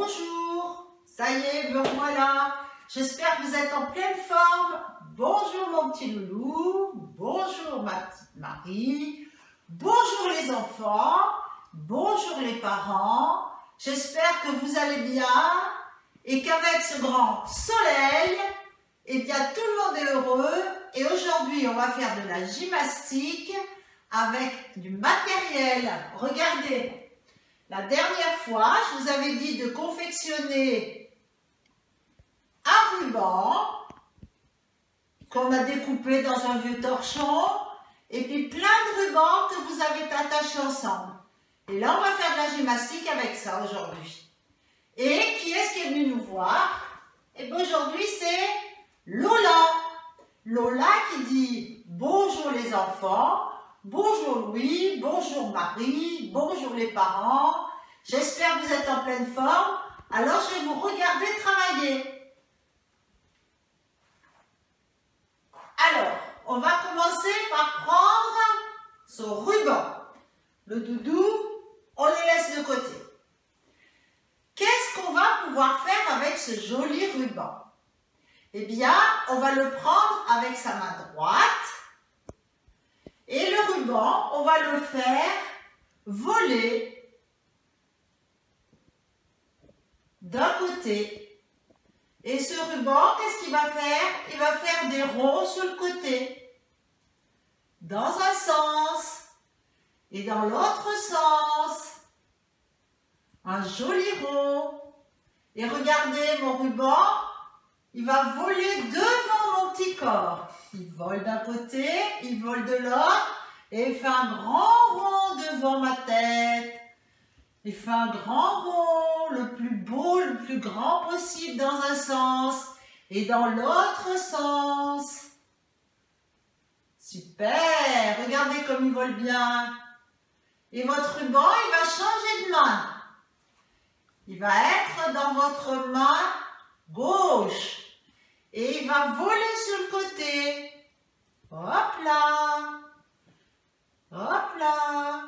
Bonjour, ça y est, me voilà. J'espère que vous êtes en pleine forme. Bonjour mon petit loulou, bonjour ma petite Marie, bonjour les enfants, bonjour les parents. J'espère que vous allez bien et qu'avec ce grand soleil, eh bien tout le monde est heureux. Et aujourd'hui, on va faire de la gymnastique avec du matériel. Regardez. La dernière fois, je vous avais dit de confectionner un ruban qu'on a découpé dans un vieux torchon et puis plein de rubans que vous avez attachés ensemble. Et là, on va faire de la gymnastique avec ça aujourd'hui. Et qui est-ce qui est venu nous voir? Et bien aujourd'hui, c'est Lola. Lola qui dit bonjour les enfants. Bonjour Louis, bonjour Marie, bonjour les parents. J'espère que vous êtes en pleine forme. Alors, je vais vous regarder travailler. Alors, on va commencer par prendre son ruban. Le doudou, on le laisse de côté. Qu'est-ce qu'on va pouvoir faire avec ce joli ruban? Eh bien, on va le prendre avec sa main droite. Et le ruban, on va le faire voler d'un côté. Et ce ruban, qu'est-ce qu'il va faire? Il va faire des ronds sur le côté. Dans un sens et dans l'autre sens. Un joli rond. Et regardez mon ruban, il va voler devant mon petit corps. Il vole d'un côté, il vole de l'autre et il fait un grand rond devant ma tête. Il fait un grand rond, le plus beau, le plus grand possible dans un sens et dans l'autre sens. Super! Regardez comme il vole bien. Et votre ruban, il va changer de main. Il va être dans votre main gauche. Et il va voler sur le côté. Hop là. Hop là.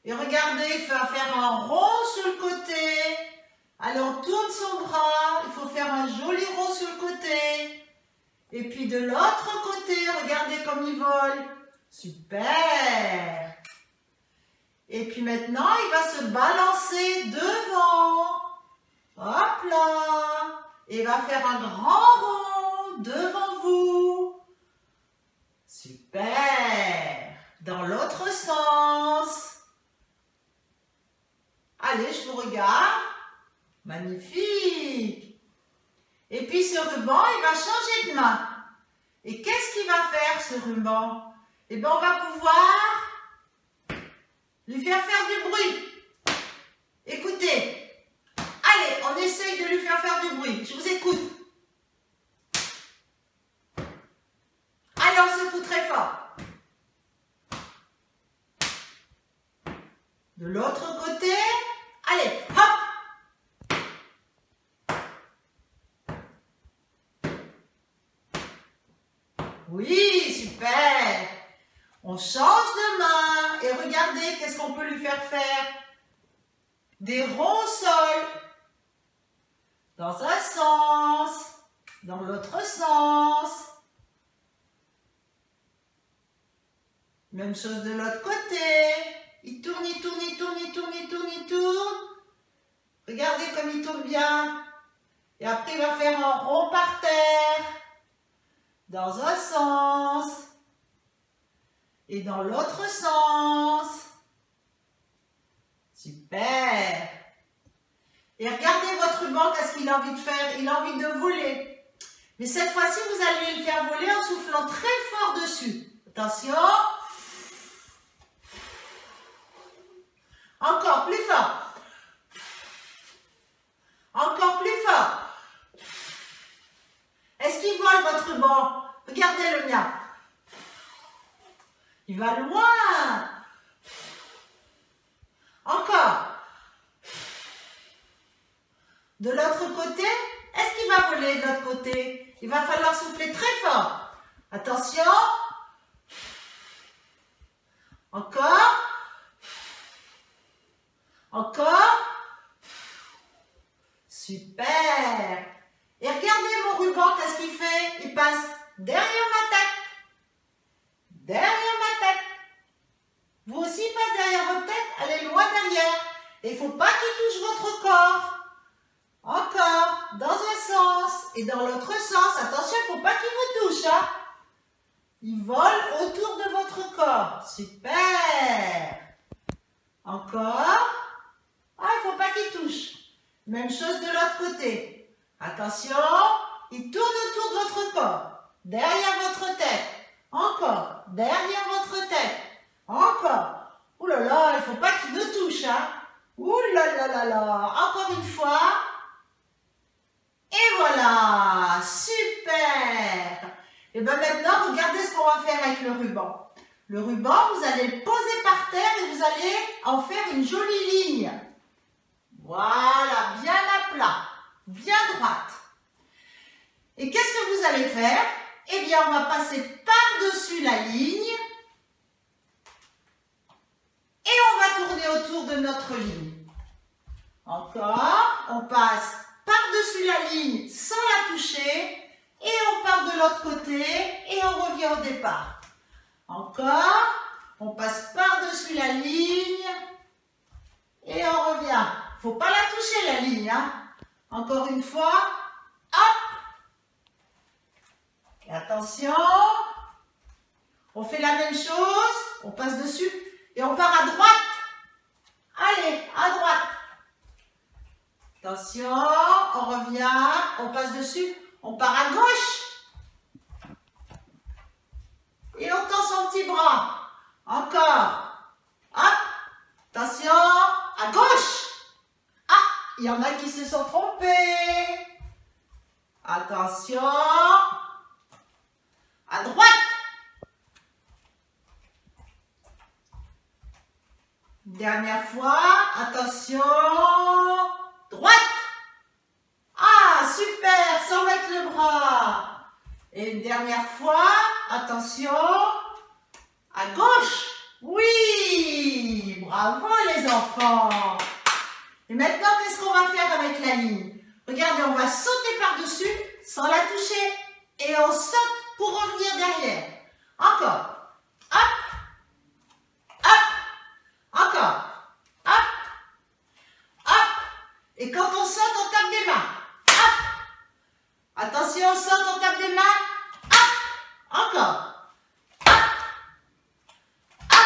Et regardez, il va faire un rond sur le côté. Alors on tourne son bras. Il faut faire un joli rond sur le côté. Et puis de l'autre côté, regardez comme il vole. Super. Et puis maintenant, il va se balancer devant. Hop là. Et il va faire un grand rond devant vous. Super. Dans l'autre sens. Allez, je vous regarde. Magnifique. Et puis ce ruban, il va changer de main. Et qu'est-ce qu'il va faire ce ruban? Eh bien, on va pouvoir lui faire du bruit. Écoutez. Allez, on essaye de lui faire du bruit. Je vous écoute. Alors, secoue très fort. De l'autre côté. Allez, hop. Oui, super. On change de main. Et regardez, qu'est-ce qu'on peut lui faire? Des ronds au sol. Dans un sens, dans l'autre sens. Même chose de l'autre côté. Il tourne, il tourne, il tourne, il tourne, il tourne, il tourne. Regardez comme il tourne bien. Et après, il va faire un rond par terre. Dans un sens. Et dans l'autre sens. Super. Et regardez votre ruban, qu'est-ce qu'il a envie de faire? Il a envie de voler. Mais cette fois-ci, vous allez le faire voler en soufflant très fort dessus. Attention. Encore plus fort. Encore plus fort. Est-ce qu'il vole votre ruban? Regardez le mien. Il va loin. Encore. De l'autre côté, est-ce qu'il va voler de l'autre côté? Il va falloir souffler très fort. Attention. Encore. Encore. Super. Et regardez mon ruban, qu'est-ce qu'il fait? Il passe derrière ma tête. Derrière ma tête. Vous aussi, il passe derrière votre tête, elle est loin derrière. Et il ne faut pas qu'il touche votre corps. Encore, dans un sens et dans l'autre sens. Attention, il ne faut pas qu'il vous touche. Hein. Il vole autour de votre corps. Super. Encore. Ah, il ne faut pas qu'il touche. Même chose de l'autre côté. Attention, il tourne autour de votre corps. Derrière votre tête. Encore. Derrière votre tête. Encore. Ouh là là, il ne faut pas qu'il me touche. Hein. Ouh là là là là. Encore une fois. Et voilà. Super. Et bien maintenant, regardez ce qu'on va faire avec le ruban. Le ruban, vous allez le poser par terre et vous allez en faire une jolie ligne. Voilà, bien à plat, bien droite. Et qu'est-ce que vous allez faire? Eh bien, on va passer par-dessus la ligne et on va tourner autour de notre ligne. Encore, on passe par-dessus la ligne sans la toucher et on part de l'autre côté et on revient au départ. Encore, on passe par-dessus la ligne et on revient. Il ne faut pas la toucher la ligne. Hein. Encore une fois, hop. Et attention, on fait la même chose, on passe dessus et on part à droite. Allez, à droite. Attention, on revient, on passe dessus, on part à gauche. Et on tend son petit bras. Encore. Hop. Attention, à gauche. Ah, il y en a qui se sont trompés. Attention. À droite. Dernière fois. Attention. Droite. Ah, super, sans mettre le bras. Et une dernière fois, attention, à gauche. Oui, bravo les enfants. Et maintenant, qu'est-ce qu'on va faire avec la ligne? Regardez, on va sauter par-dessus sans la toucher. Et on saute pour revenir derrière. Encore. Hop. Hop. Encore. Hop. Hop. Et quand on saute, on tape des mains. Hop. Attention, on saute, on tape des mains. Hop. Encore. Hop. Hop.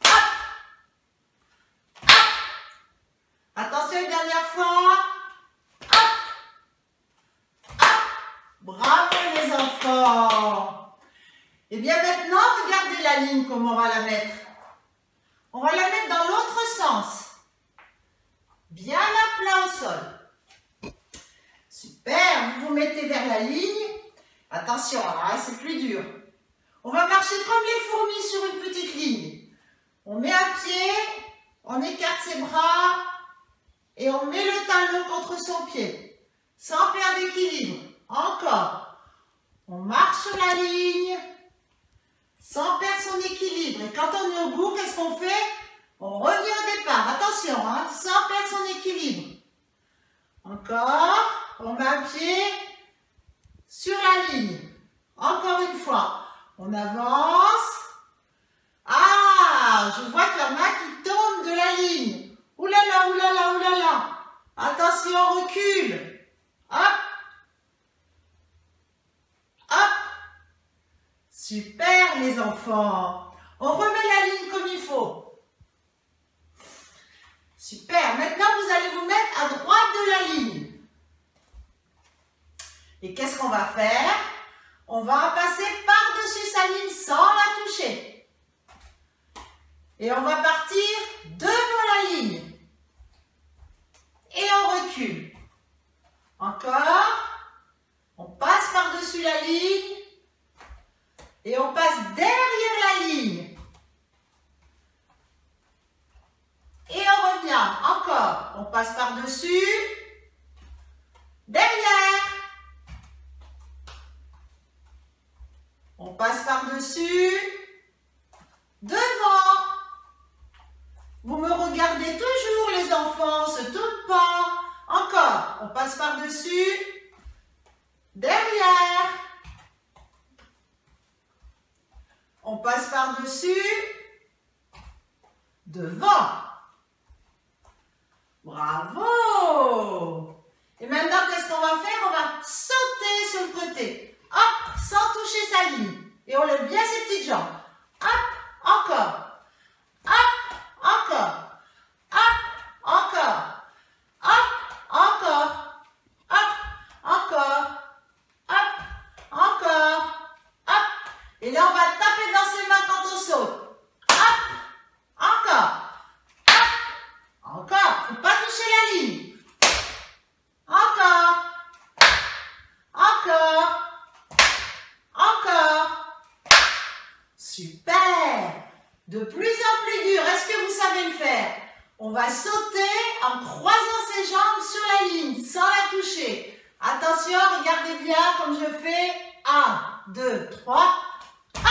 Hop. Hop. Attention, une dernière fois. Hop. Hop. Bravo les enfants. Et bien maintenant, regardez la ligne, comment on va la mettre. On va la mettre dans l'autre sens. Bien à plat au sol. Super, vous vous mettez vers la ligne. Attention, là, c'est plus dur. On va marcher comme les fourmis sur une petite ligne. On met un pied, on écarte ses bras et on met le talon contre son pied. Sans perdre d'équilibre. Encore. On marche sur la ligne sans perdre son équilibre. Et quand on est au bout, qu'est-ce qu'on fait? On revient au départ. Attention, hein, sans perdre son équilibre. Encore. On met un pied sur la ligne. Encore une fois. On avance. Ah, je vois qu'il y en a qui tombent de la ligne. Ouh là là, ouh là là, ouh là là. Attention, on recule. Hop. Hop. Super les enfants. On remet la ligne comme il faut. Super. Maintenant, vous allez vous mettre à droite de la ligne. Et qu'est-ce qu'on va faire? On va passer par-dessus sa ligne sans la toucher. Et on va partir devant la ligne. Et on recule. Encore. On passe par-dessus la ligne. Et on passe derrière la ligne. Et on revient. Encore. On passe par-dessus. Derrière. On passe par-dessus. Devant. Vous me regardez toujours les enfants, se tournent pas. va. On passe par-dessus, derrière. On passe par-dessus, devant. Bravo! Et maintenant, qu'est-ce qu'on va faire? On va sauter sur le côté. Hop, sans toucher sa ligne. Et on lève bien ses petites jambes. Hop, encore. Hop, encore. Hop, encore. Hop, encore. Hop, encore. Hop, encore. Hop. Et là, on va taper dans ses mains quand on saute. Hop, encore. Hop, encore. Faut pas toucher la ligne. Encore. Encore. Encore. Super. De plus en plus dur. Est-ce que vous savez le faire? On va sauter en croisant ses jambes sur la ligne, sans la toucher. Attention, regardez bien comme je fais. 1, 2, 3. Hop,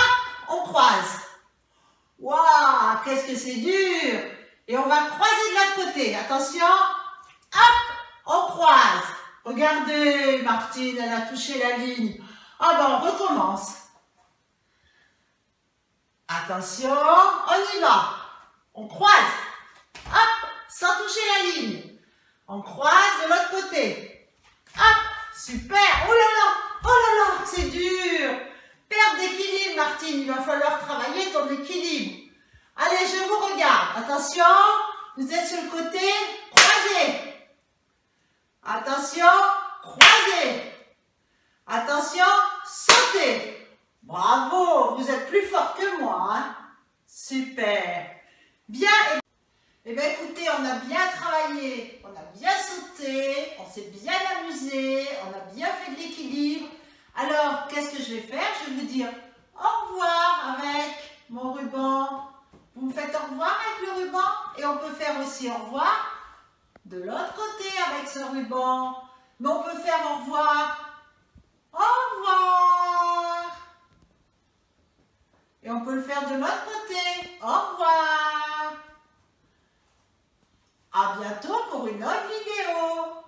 on croise. Waouh, qu'est-ce que c'est dur. Et on va croiser de l'autre côté. Attention. Hop, on croise. Regardez, Martine, elle a touché la ligne. Ah ben, on recommence. Attention, on y va. On croise. Hop, sans toucher la ligne. On croise de l'autre côté. Hop, super. Oh là là, c'est dur. Perte d'équilibre, Martine. Il va falloir travailler ton équilibre. Allez, je vous regarde. Attention, vous êtes sur le côté. Croisez. Attention, croisez. Attention, sautez. Bravo, vous êtes plus fort que moi. Hein? Super. Bien. Eh bien, écoutez, on a bien travaillé, on a bien sauté, on s'est bien amusé, on a bien fait de l'équilibre. Alors, qu'est-ce que je vais faire? Je vais vous dire au revoir avec mon ruban. Vous me faites au revoir avec le ruban et on peut faire aussi au revoir de l'autre côté avec ce ruban. Mais on peut faire au revoir. Au revoir. Et on peut le faire de l'autre côté. Au revoir. À bientôt pour une autre vidéo.